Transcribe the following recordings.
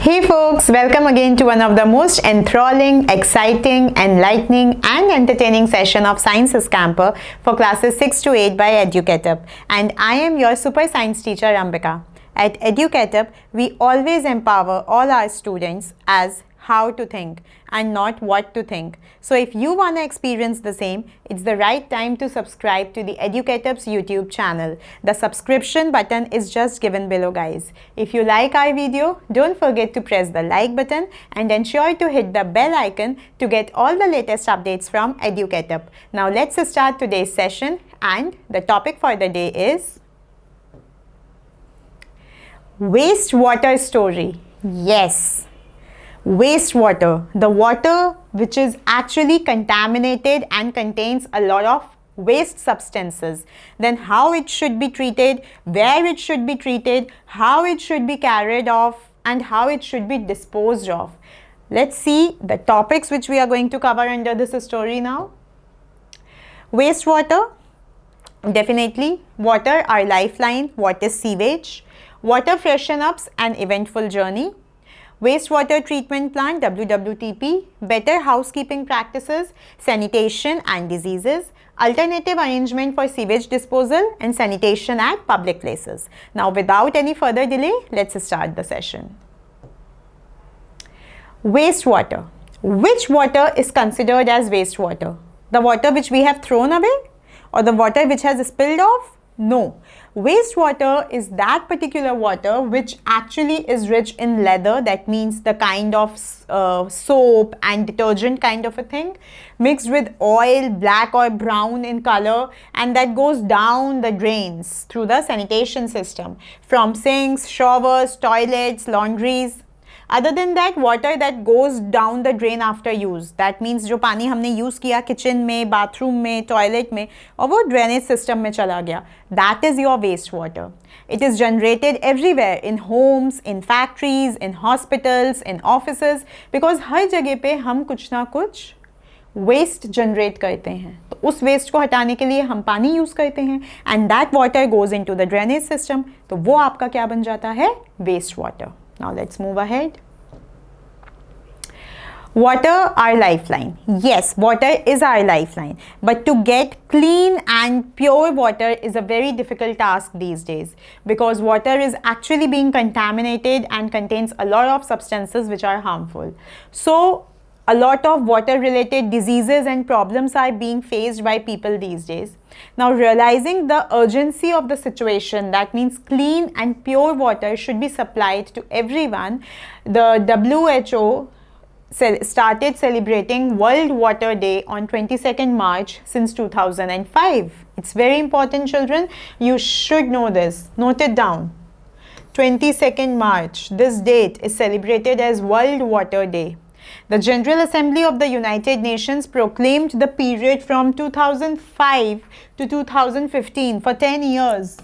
Hey folks, welcome again to one of the most enthralling, exciting, enlightening and entertaining session of Science Scamper for classes 6 to 8 by Educatup, and I am your super science teacher Ambika. At Educatup, we always empower all our students as how to think and not what to think. So if you want to experience the same, it's the right time to subscribe to the Educatup's YouTube channel. The subscription button is just given below, guys. If you like our video, don't forget to press the like button and ensure to hit the bell icon to get all the latest updates from Educatup. Now let's start today's session, and the topic for the day is wastewater story. Yes, wastewater, the water which is actually contaminated and contains a lot of waste substances. Then how it should be treated, where it should be treated, how it should be carried off, and how it should be disposed of. Let's see the topics which we are going to cover under this story now. Wastewater, definitely. Water, our lifeline. What is sewage? Water freshen ups, an eventful journey. Wastewater treatment plant, WWTP, better housekeeping practices, sanitation and diseases, alternative arrangement for sewage disposal, and sanitation at public places. Now without any further delay, let's start the session. Wastewater. Which water is considered as wastewater? The water which we have thrown away or the water which has spilled off? No. Wastewater is that particular water which actually is rich in leather, that means the kind of soap and detergent kind of a thing, mixed with oil, black or brown in color, and that goes down the drains through the sanitation system from sinks, showers, toilets, laundries. Other than that, water that goes down the drain after use, that means जो पानी हमने use किया kitchen में, bathroom में, toilet में, और वो drainage system में चला गया, that is your wastewater. It is generated everywhere, in homes, in factories, in hospitals, in offices, because हर जगह पे हम कुछ ना कुछ वेस्ट जनरेट करते हैं. तो उस वेस्ट को हटाने के लिए हम पानी यूज करते हैं, and that water goes into the drainage system. तो वो आपका क्या बन जाता है? Waste water. Now let's move ahead. Water, our lifeline. Yes, water is our lifeline. But to get clean and pure water is a very difficult task these days, because water is actually being contaminated and contains a lot of substances which are harmful. So a lot of water related diseases and problems are being faced by people these days. Now, realizing the urgency of the situation, that means clean and pure water should be supplied to everyone, the WHO started celebrating World Water Day on 22nd March since 2005. It's very important, children. You should know this. Note it down. 22nd March, this date is celebrated as World Water Day. The General Assembly of the United Nations proclaimed the period from 2005 to 2015 for 10 years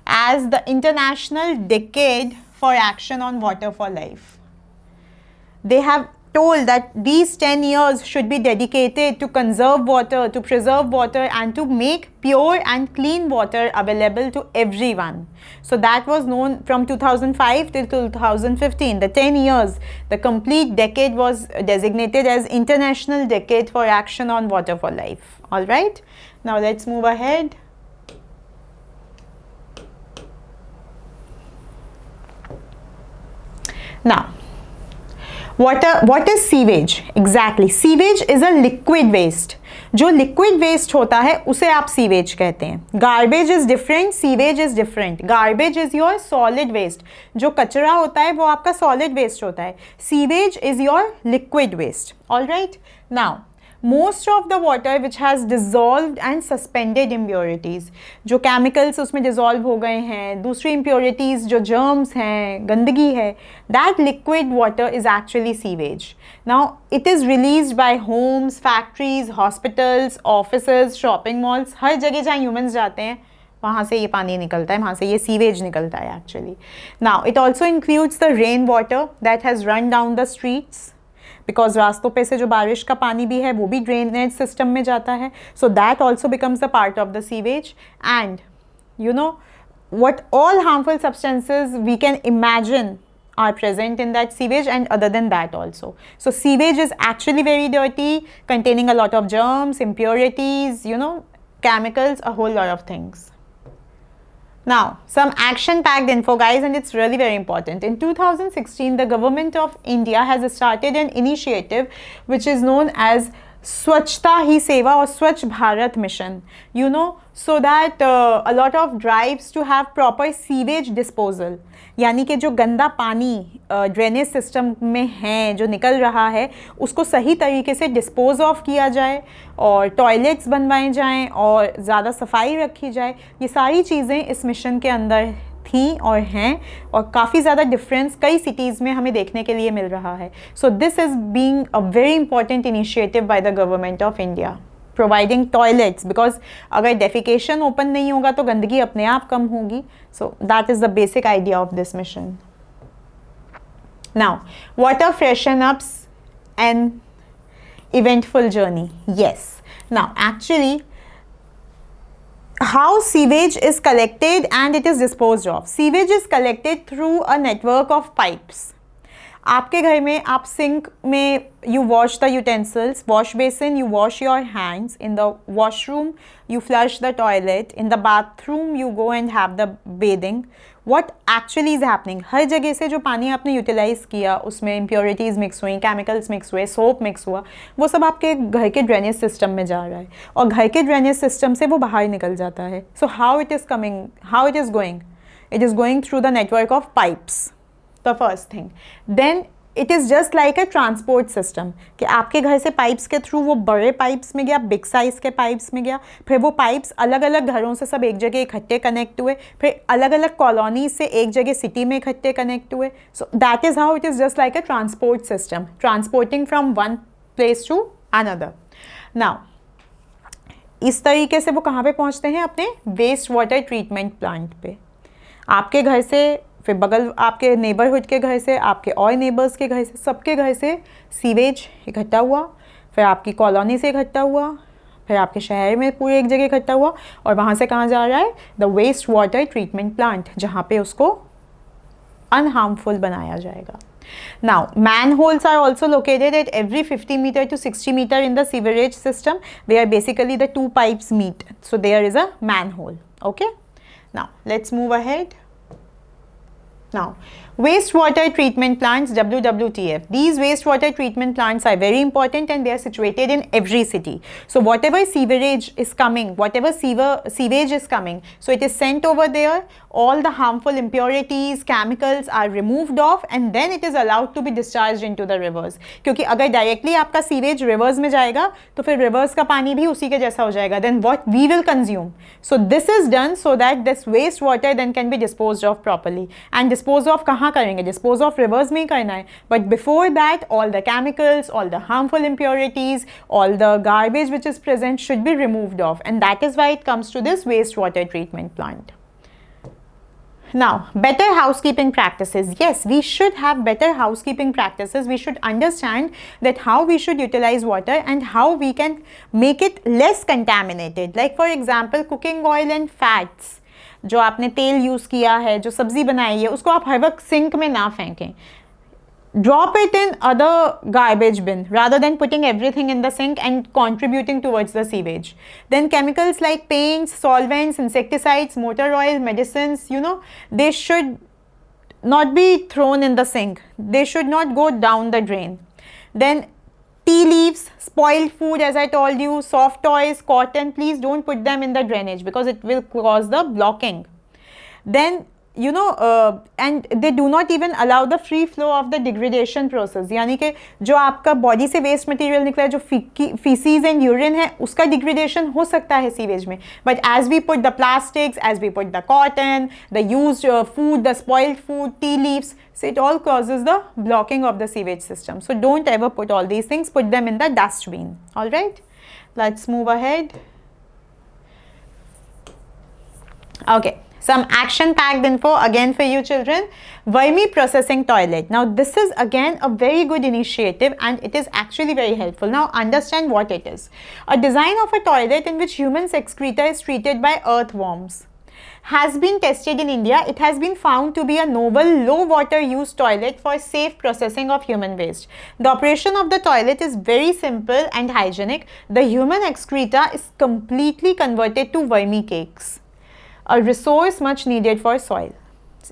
as the International Decade for Action on Water for Life. They have told that these 10 years should be dedicated to conserve water, to preserve water, and to make pure and clean water available to everyone. So that was known from 2005 till 2015. The 10 years, the complete decade was designated as International Decade for Action on Water for Life. All right. Now let's move ahead. Now, what is sewage? Exactly. Sewage is a liquid waste. जो liquid waste होता है उसे आप sewage कहते हैं. Garbage is different, sewage is different. Garbage is your solid waste. जो कचरा होता है वो आपका solid waste होता है. Sewage is your liquid waste. All right. Now, most of the water which has dissolved and suspended impurities, जो chemicals उसमें dissolve हो गए हैं, दूसरी impurities जो germs हैं, गंदगी है, that liquid water is actually sewage. Now it is released by homes, factories, hospitals, offices, shopping malls. हर जगह जहाँ humans जाते हैं वहाँ से ये पानी निकलता है, वहाँ से ये सीवेज निकलता है actually. Now it also includes the rain water that has run down the streets, because रास्तों पे से जो बारिश का पानी भी है वो भी ड्रेनेज सिस्टम में जाता है. So that also becomes a part of the sewage. And you know what all harmful substances we can imagine are present in that sewage, and other than that also. So sewage is actually very dirty, containing a lot of germs, impurities, chemicals, a whole lot of things. Now, some action-packed info, guys, and it's really very important. In 2016, the government of India has started an initiative which is known as Swachhta Hi Seva or Swachh Bharat Mission, so that a lot of drives to have proper sewage disposal. यानी कि जो गंदा पानी drainage system में है, जो निकल रहा है, उसको सही तरीके से डिस्पोज ऑफ किया जाए और टॉयलेट्स बनवाए जाएं और ज़्यादा सफाई रखी जाए. ये सारी चीज़ें इस मिशन के अंदर थी और हैं, और काफ़ी ज़्यादा डिफरेंस कई सिटीज़ में हमें देखने के लिए मिल रहा है. So this is being a very important initiative by the government of India, providing toilets, because अगर डेफिकेशन ओपन नहीं होगा तो गंदगी अपने आप कम होगी. So that is the basic idea of this mission. Now water freshen ups an eventful journey. Yes, now actually how sewage is collected and it is disposed of. Sewage is collected through a network of pipes. आपके घर में आप sink में you wash the utensils, wash basin, you wash your hands. In the washroom, you flush the toilet. In the bathroom, you go and have the bathing. What actually is happening? हर जगह से जो पानी आपने utilise किया, उसमें impurities mix हुई, chemicals mix हुए, soap mix हुआ, वो सब आपके घर के ड्रेनेज सिस्टम में जा रहा है और घर के ड्रेनेज सिस्टम से वो बाहर निकल जाता है. So how it is coming, how it is going? It is going through the network of pipes, the first thing. Then it is just like a transport system कि आपके घर से पाइप्स के थ्रू वो बड़े पाइप्स में गया, big size के पाइप्स में गया, फिर वो पाइप्स अलग अलग घरों से सब एक जगह इकट्ठे कनेक्ट हुए, फिर अलग अलग कॉलोनीज से एक जगह सिटी में इकट्ठे कनेक्ट हुए. So that is how it is just like a transport system, transporting from one place to another. Now इस तरीके से वो कहाँ पे पहुँचते हैं? अपने वेस्ट वाटर ट्रीटमेंट प्लांट पे. आपके घर से, फिर बगल आपके नेबरहुड के घर से, आपके और नेबर्स के घर से, सबके घर से सीवेज इकट्ठा हुआ, फिर आपकी कॉलोनी से इकट्ठा हुआ, फिर आपके शहर में पूरे एक जगह इकट्ठा हुआ, और वहाँ से कहाँ जा रहा है? The waste water treatment plant, जहाँ पे उसको अनहार्मफुल बनाया जाएगा. Now, manholes are also located at every 50 meter to 60 meter in the sewerage system, where basically the two pipes meet. So there is a manhole. Okay. Now let's move ahead. Now, wastewater treatment plants, WWTF. These wastewater treatment plants are very important and they are situated in every city. So whatever sewerage is coming, whatever sewage is coming, so it is sent over there. All the harmful impurities, chemicals are removed off, and then it is allowed to be discharged into the rivers. क्योंकि अगर directly आपका sewage rivers में जाएगा तो फिर rivers का पानी भी उसी के जैसा हो जाएगा. Then what we will consume. So this is done so that this wastewater then can be disposed of properly. And dispose of कहाँ करेंगे? Dispose of rivers में ही करना है. But before that, all the chemicals, all the harmful impurities, all the garbage which is present should be removed off. And that is why it comes to this wastewater treatment plant. Now, better housekeeping practices. Yes, we should have better housekeeping practices. We should understand that how we should utilize water and how we can make it less contaminated. Like for example, cooking oil and fats. जो आपने तेल use किया है, जो सब्ज़ी बनाई है, उसको आप हर वक्त सिंक में ना फेंकें. Drop it in other garbage bin rather than putting everything in the sink and contributing towards the sewage. Then chemicals like paints, solvents, insecticides, motor oil, medicines, they should not be thrown in the sink. They should not go down the drain. Then tea leaves, spoiled food, as I told you, soft toys, cotton, please don't put them in the drainage because it will cause the blocking. Then and they do not even allow the free flow of the degradation process. यानी कि जो आपका body से waste material निकला है, जो faeces and urine है, उसका डिग्रेडेशन हो सकता है सीवेज में. But as we put the plastics, as we put the cotton, the used food, the spoiled food, tea leaves, so it all causes the blocking of the sewage system. So don't ever put all these things, put them in the dustbin. All right, let's move ahead. Okay. Some action-packed info again for you children. Vermi processing toilet. Now this is again a very good initiative and it is actually very helpful. Now understand what it is. A design of a toilet in which human excreta is treated by earthworms. has been tested in India. It has been found to be a novel low water use toilet for safe processing of human waste. The operation of the toilet is very simple and hygienic. The human excreta is completely converted to vermi cakes, a resource much needed for soil.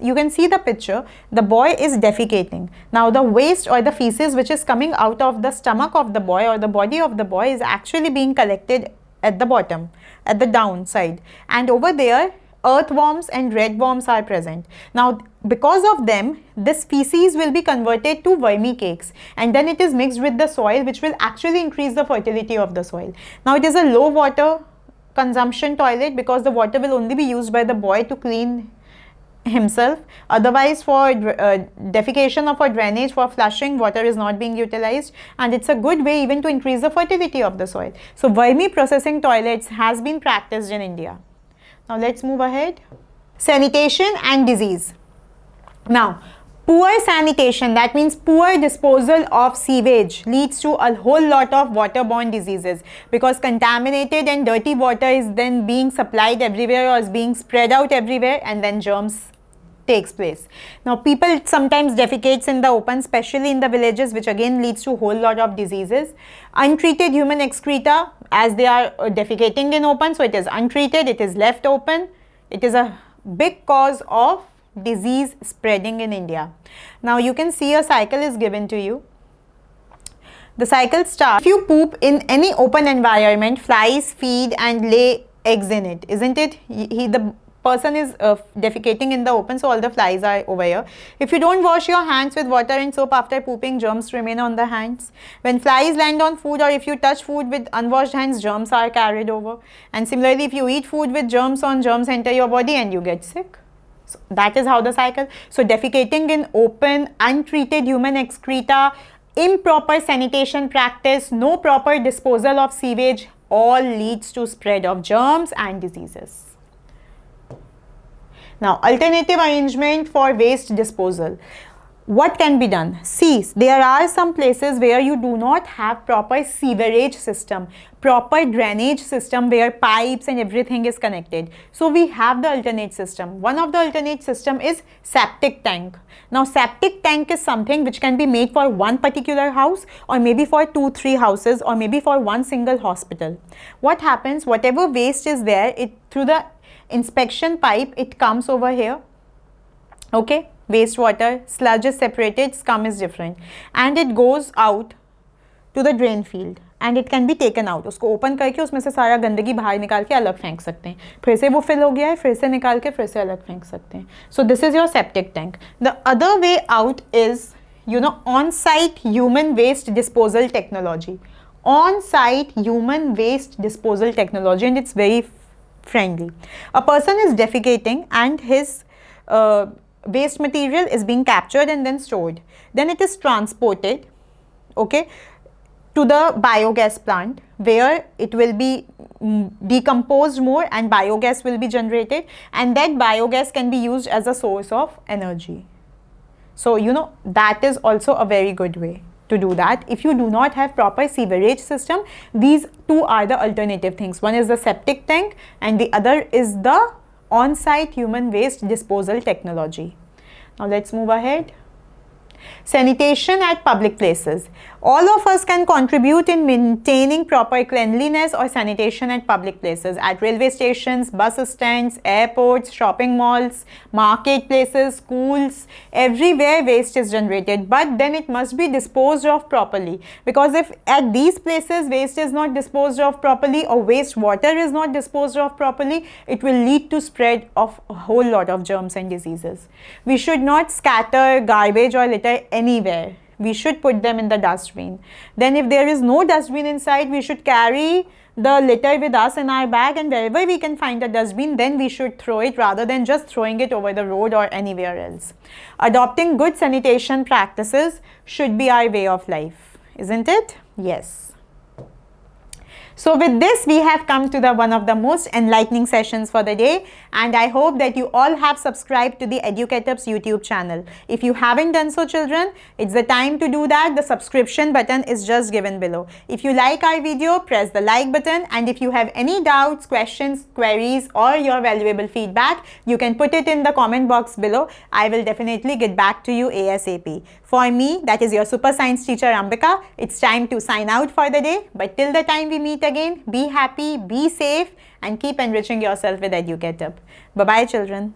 You can see the picture. The boy is defecating. Now the waste or the feces which is coming out of the stomach of the boy or the body of the boy is actually being collected at the bottom, at the downside, and over there earthworms and red worms are present. Now because of them, this feces will be converted to vermi cakes, and then it is mixed with the soil, which will actually increase the fertility of the soil. Now it is a low water consumption toilet because the water will only be used by the boy to clean himself. Otherwise, for defecation or for drainage, for flushing, water is not being utilized, and it's a good way even to increase the fertility of the soil. So vermi processing toilets has been practiced in India. Now let's move ahead. Sanitation and disease. Now, poor sanitation, that means poor disposal of sewage, leads to a whole lot of waterborne diseases, because contaminated and dirty water is then being supplied everywhere or is being spread out everywhere, and then germs takes place. Now people sometimes defecates in the open, especially in the villages, which again leads to a whole lot of diseases. Untreated human excreta, as they are defecating in open, so it is untreated, it is left open. It is a big cause of disease spreading in India. Now you can see a cycle is given to you. The cycle starts: if you poop in any open environment, flies feed and lay eggs in it, isn't it? The person is defecating in the open, so all the flies are over here. If you don't wash your hands with water and soap after pooping, germs remain on the hands. When flies land on food, or if you touch food with unwashed hands, germs are carried over. And similarly, if you eat food with germs on, germs enter your body and you get sick. So that is how the cycle. So defecating in open, untreated human excreta, improper sanitation practice, no proper disposal of sewage, all leads to spread of germs and diseases. Now, alternative arrangement for waste disposal. What can be done? See, there are some places where you do not have proper sewerage system, proper drainage system where pipes and everything is connected. So we have the alternate system. One of the alternate system is septic tank. Now septic tank is something which can be made for one particular house, or maybe for 2-3 houses, or maybe for one single hospital. What happens? Whatever waste is there, it through the inspection pipe, it comes over here. Okay, wastewater, sludge is separated, scum is different, and it goes out to the drain field, and it can be taken out. उसको open करके उसमें से सारा गंदगी बाहर निकाल के अलग फेंक सकते हैं. फिर से वो फिल हो गया है, फिर से निकाल के फिर से अलग फेंक सकते हैं. So this is your septic tank. The other way out is, on-site human waste disposal technology. On-site human waste disposal technology, and it's very friendly. A person is defecating and his waste material is being captured and then stored. Then it is transported, okay, to the biogas plant, where it will be decomposed more and biogas will be generated, and that biogas can be used as a source of energy. So that is also a very good way to do that. If you do not have proper sewerage system, these two are the alternative things. One is the septic tank and the other is the on-site human waste disposal technology. Now let's move ahead. Sanitation at public places. All of us can contribute in maintaining proper cleanliness or sanitation at public places, at railway stations, bus stands, airports, shopping malls, marketplaces, schools. Everywhere waste is generated, but then it must be disposed of properly, because if at these places waste is not disposed of properly, or wastewater is not disposed of properly, it will lead to spread of a whole lot of germs and diseases. We should not scatter garbage or litter anywhere. We should put them in the dustbin. Then if there is no dustbin inside, we should carry the litter with us in our bag, and wherever we can find a dustbin, then we should throw it rather than just throwing it over the road or anywhere else. Adopting good sanitation practices should be our way of life, isn't it? Yes. So with this, we have come to the one of the most enlightening sessions for the day, and I hope that you all have subscribed to the Educatup's YouTube channel. If you haven't done so, children, it's the time to do that. The subscription button is just given below. If you like our video, press the like button, and if you have any doubts, questions, queries, or your valuable feedback, you can put it in the comment box below. I will definitely get back to you ASAP. For me, that is your super science teacher Ambika. It's time to sign out for the day, but till the time we meet again, be happy, be safe, and keep enriching yourself with Educatup. Bye-bye, children.